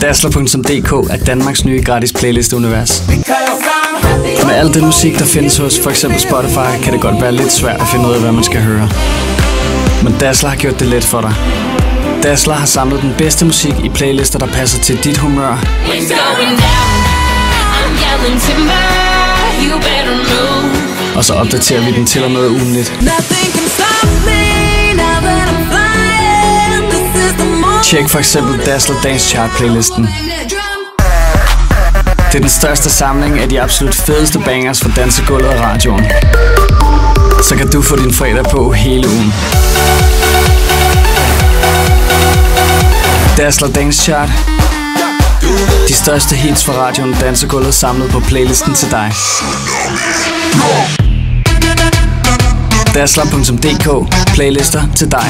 Dazzler.dk er Danmarks nye gratis playlisteunivers. Med al den musik, der findes hos f.eks. Spotify, kan det godt være lidt svært at finde ud af, hvad man skal høre. Men Dazzler har gjort det let for dig. Dazzler har samlet den bedste musik i playlister, der passer til dit humør. Og så opdaterer vi den til og med ugenligt. Tjek for eksempel Dazzler Dance Chart playlisten. Det er den største samling af de absolut fedeste bangers fra dansegulvet og radioen. Så kan du få din fredag på hele ugen. Dazzler Dance Chart. De største hits fra radioen og dansegulvet samlet på playlisten til dig. Dazzler.dk. Playlister til dig.